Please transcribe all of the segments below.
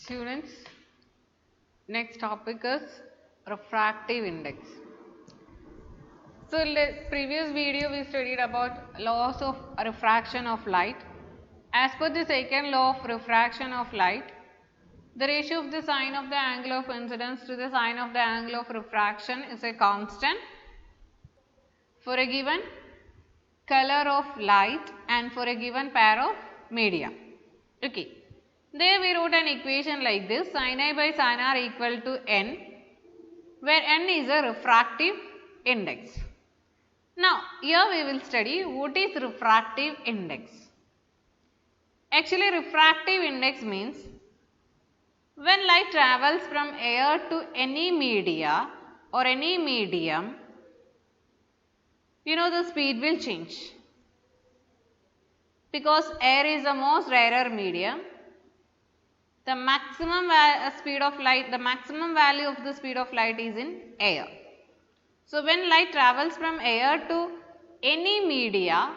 Students, next topic is refractive index. So, in the previous video we studied about laws of refraction of light. As per the second law of refraction of light, the ratio of the sine of the angle of incidence to the sine of the angle of refraction is a constant for a given color of light and for a given pair of media. Okay. There we wrote an equation like this: sin I by sin r equal to n, where n is a refractive index. Now, here we will study what is refractive index. Actually, refractive index means when light travels from air to any media or any medium, the speed will change. Because air is the most rarer medium, the maximum speed of light, the maximum value of the speed of light is in air. So, when light travels from air to any media,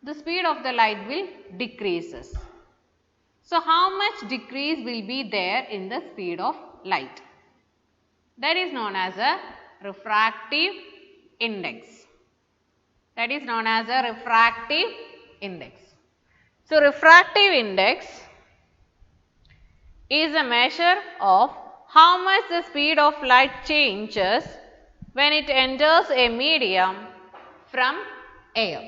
the speed of the light will decreases. So, how much decrease will be there in the speed of light? That is known as a refractive index. That is known as a refractive index. So, refractive index is a measure of how much the speed of light changes when it enters a medium from air.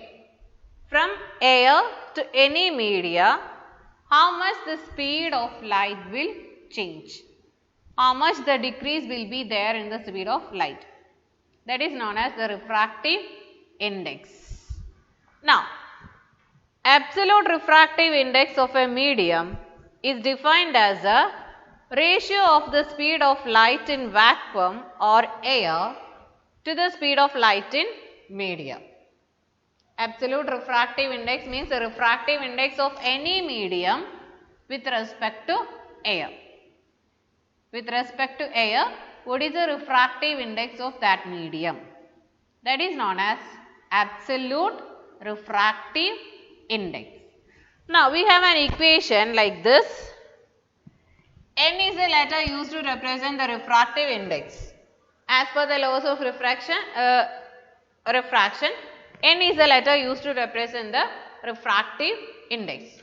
From air to any media, how much the speed of light will change. How much the decrease will be there in the speed of light. That is known as the refractive index. Now, absolute refractive index of a medium is defined as a ratio of the speed of light in vacuum or air to the speed of light in medium. Absolute refractive index means the refractive index of any medium with respect to air. With respect to air, what is the refractive index of that medium? That is known as absolute refractive index. Now, we have an equation like this. N is a letter used to represent the refractive index. As per the laws of refraction, N is a letter used to represent the refractive index.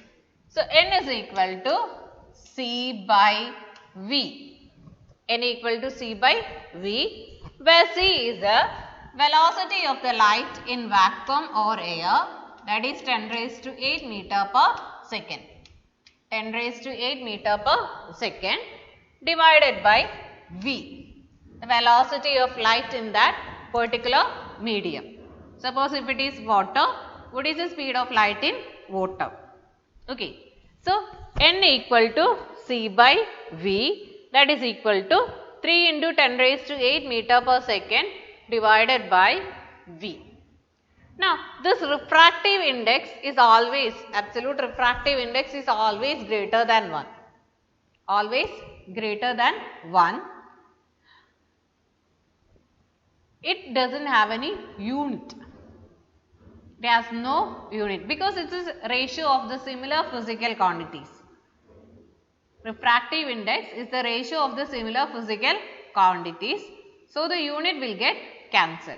So, N is equal to C by V. N equal to C by V, where C is the velocity of the light in vacuum or air, that is 10 raised to 8 meter per second. 10 raised to 8 meter per second divided by V, the velocity of light in that particular medium. Suppose if it is water, what is the speed of light in water? Okay. So, N equal to C by V, that is equal to 3 into 10 raised to 8 meter per second divided by V. Now, this refractive index is always, absolute refractive index is always greater than 1. Always greater than 1. It does not have any unit. It has no unit because it is a ratio of the similar physical quantities. Refractive index is the ratio of the similar physical quantities. So, the unit will get cancelled.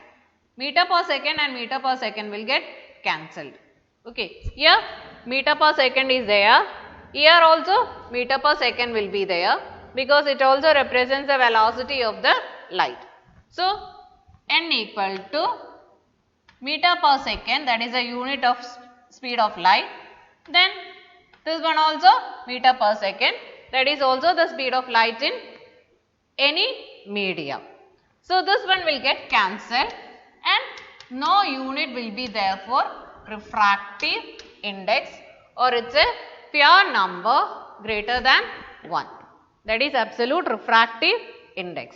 Meter per second and meter per second will get cancelled. Okay. Here meter per second is there. Here also meter per second will be there because it also represents the velocity of the light. So, N equal to meter per second, that is a unit of speed of light. Then this one also meter per second, that is also the speed of light in any medium. So, this one will get cancelled and no unit will be there for refractive index, or it is a pure number greater than 1. That is absolute refractive index.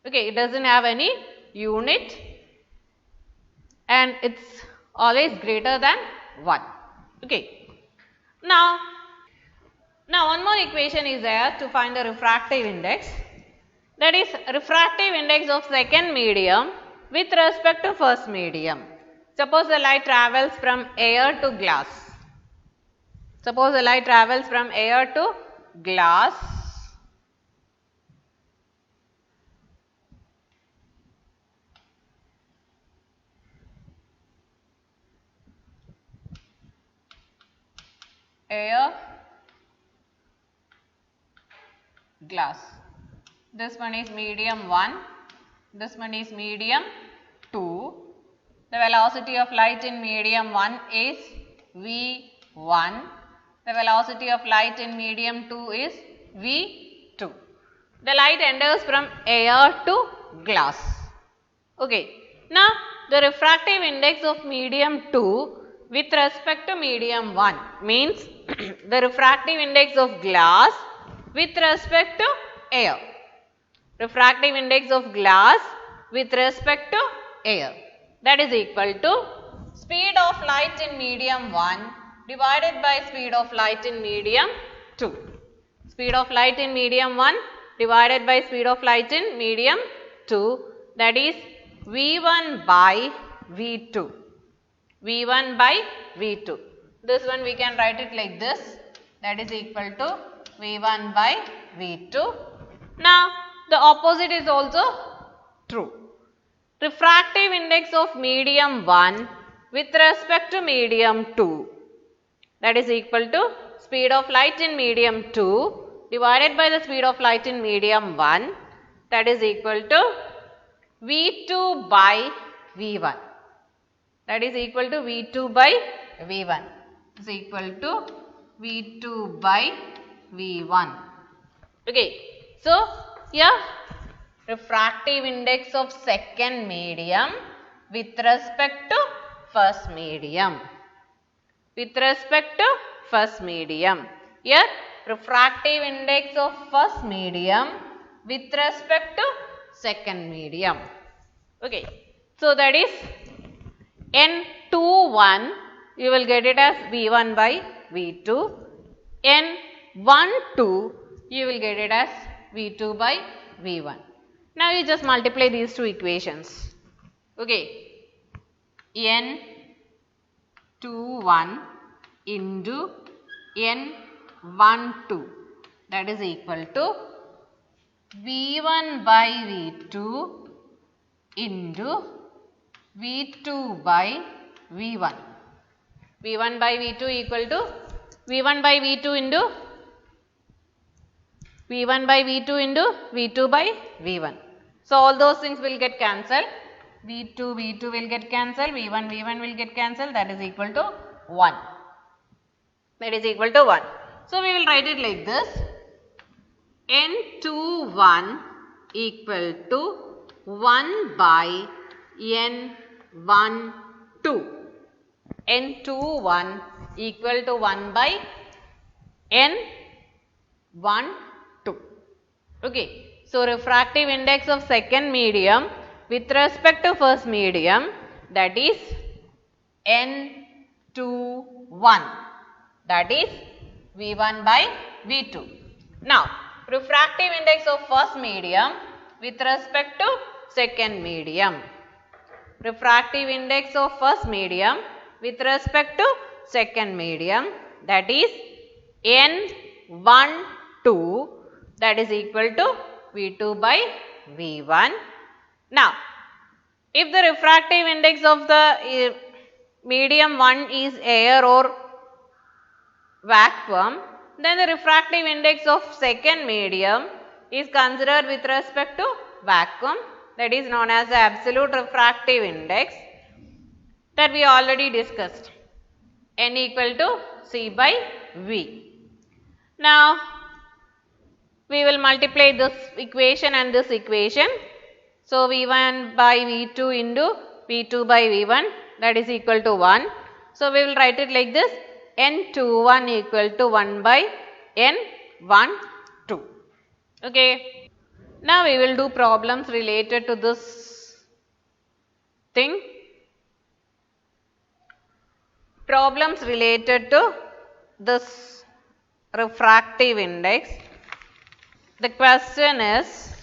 Okay, it does not have any unit and it is always greater than 1. Okay. Now one more equation is there to find the refractive index, that is refractive index of second medium with respect to first medium. Suppose the light travels from air to glass. Suppose the light travels from air to glass. air, glass. This one is medium 1, this one is medium 2. The velocity of light in medium 1 is v1. The velocity of light in medium 2 is v2. The light enters from air to glass. Okay. Now, the refractive index of medium 2 with respect to medium 1 means the refractive index of glass with respect to air. Refractive index of glass with respect to air, that is equal to speed of light in medium 1 divided by speed of light in medium 2. Speed of light in medium 1 divided by speed of light in medium 2, that is v1 by v2. v1 by v2. This one we can write it like this, that is equal to v1 by v2. Now, the opposite is also true. Refractive index of medium 1 with respect to medium 2, that is equal to speed of light in medium 2 divided by the speed of light in medium 1, that is equal to v2 by v1. That is equal to v2 by v1 is equal to v2 by v1. Okay. So, here refractive index of second medium with respect to first medium. With respect to first medium. Here refractive index of first medium with respect to second medium. Okay. So, that is N21 you will get it as V1 by V2. N12 you will get it as V2 by V1. Now, you just multiply these two equations. Okay. N21 into N12, that is equal to V1 by V2 into V2 by V1. V1 by V2 equal to V1 by V2 into V1 by V2 into V2 by V1. So, all those things will get cancelled. V2 will get cancelled. V1 will get cancelled. That is equal to 1. That is equal to 1. So, we will write it like this. N21 equal to 1 by N12. N21 equal to 1 by N12. Okay. So, refractive index of second medium with respect to first medium, that is N21, that is V1 by V2. Now, refractive index of first medium with respect to second medium. Refractive index of first medium with respect to second medium, that is N12, that is equal to V2 by V1. Now, if the refractive index of the medium 1 is air or vacuum, then the refractive index of second medium is considered with respect to vacuum, that is known as the absolute refractive index, that we already discussed, N equal to C by V. Now, we will multiply this equation and this equation. So, V1 by V2 into V2 by V1, that is equal to 1. So, we will write it like this, N21 equal to 1 by N12. Okay. Now, we will do problems related to this thing. Problems related to this refractive index. The question is,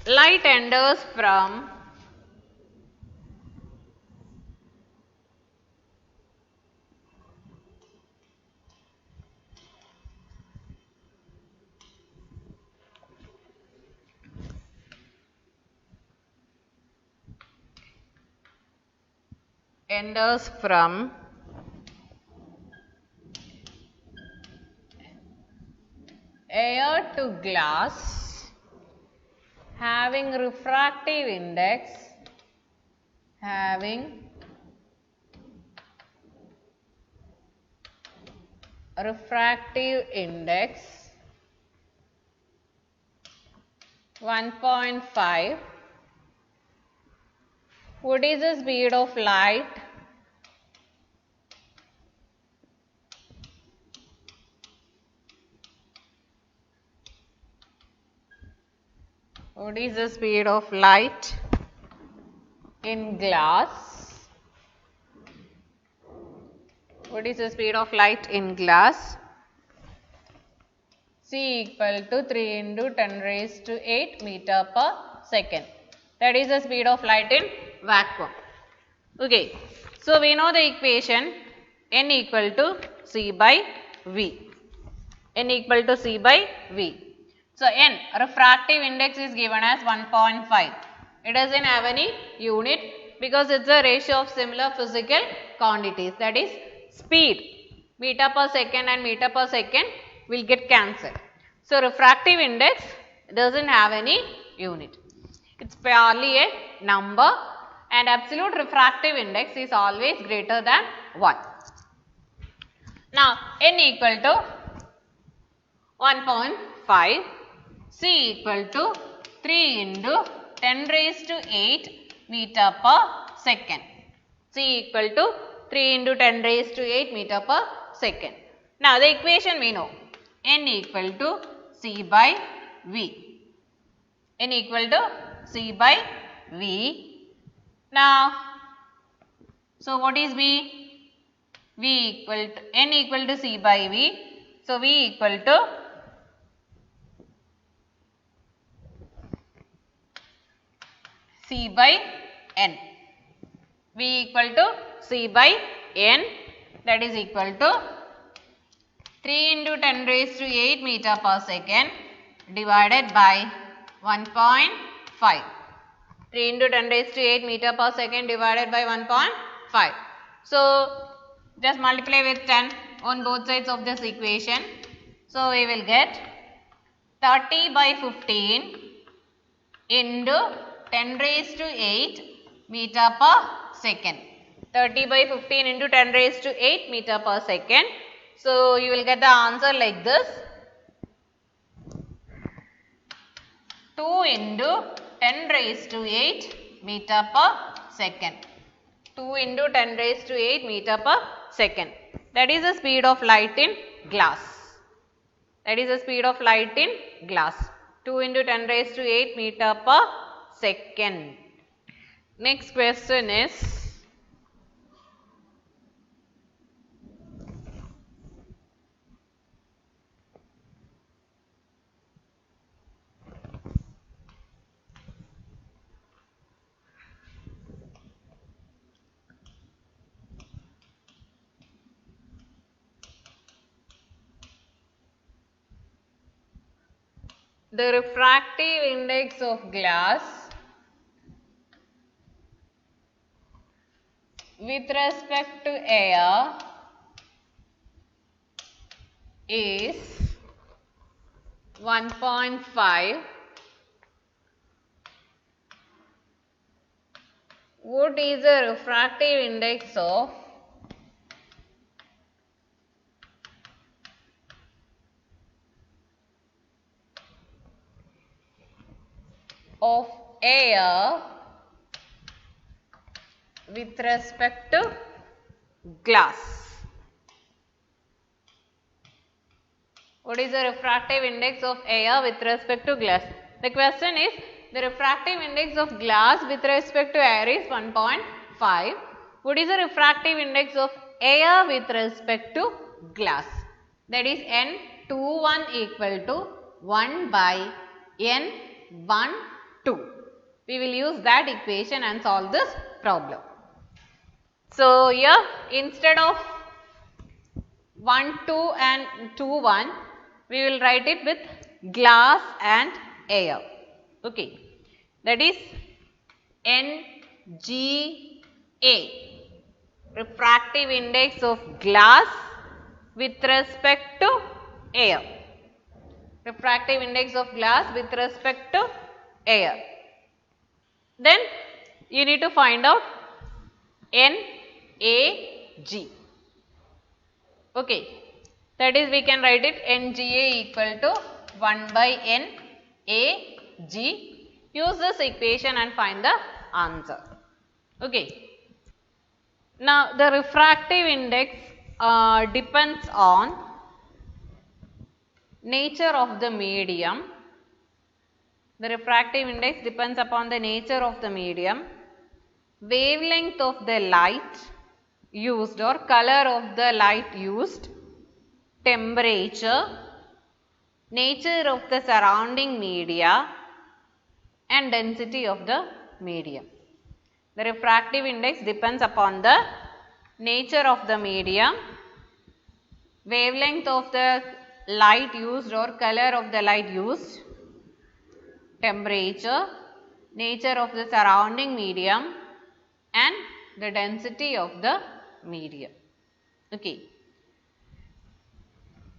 light enters from air to glass having refractive index refractive index 1.5. What is the speed of light? What is the speed of light in glass? What is the speed of light in glass? C equal to 3 into 10 raised to 8 meter per second. That is the speed of light in vacuum. Okay. So, we know the equation N equal to C by V. N equal to C by V. So, N refractive index is given as 1.5. It doesn't have any unit because it is a ratio of similar physical quantities, that is speed. Meter per second and meter per second will get cancelled. So, refractive index doesn't have any unit. It is purely a number and absolute refractive index is always greater than 1. Now, N equal to 1.5, C equal to 3 into 10 raised to 8 meter per second. C equal to 3 into 10 raised to 8 meter per second. Now, the equation we know N equal to C by V. N equal to C by V. Now, so what is V? V equal to N equal to C by V. So, V equal to C by N. V equal to C by N, that is equal to 3 into 10 raised to 8 meter per second divided by 1.5. 3 into 10 raised to 8 meter per second divided by 1.5. So, just multiply with 10 on both sides of this equation. So, we will get 30 by 15 into 10 raised to 8 meter per second. 30 by 15 into 10 raised to 8 meter per second. So, you will get the answer like this. 2 into 10 raised to 8 meter per second. 2 into 10 raised to 8 meter per second. That is the speed of light in glass. That is the speed of light in glass. 2 into 10 raised to 8 meter per second. Next question is, the refractive index of glass with respect to air is 1.5. What is the refractive index of air with respect to glass? What is the refractive index of air with respect to glass? The question is, the refractive index of glass with respect to air is 1.5. What is the refractive index of air with respect to glass? That is N21 equal to 1 by N12. We will use that equation and solve this problem. So, here instead of 1, 2 and 2, 1, we will write it with glass and air. Okay. That is NGA, refractive index of glass with respect to air. refractive index of glass with respect to air. Then you need to find out NAG. Okay, that is we can write it NGA equal to 1 by NAG. Use this equation and find the answer. Okay. Now the refractive index depends on nature of the medium. The refractive index depends upon the nature of the medium, wavelength of the light used or color of the light used, temperature, nature of the surrounding media and density of the medium. The refractive index depends upon the nature of the medium, wavelength of the light used or color of the light used, temperature, nature of the surrounding medium and the density of the medium. Okay.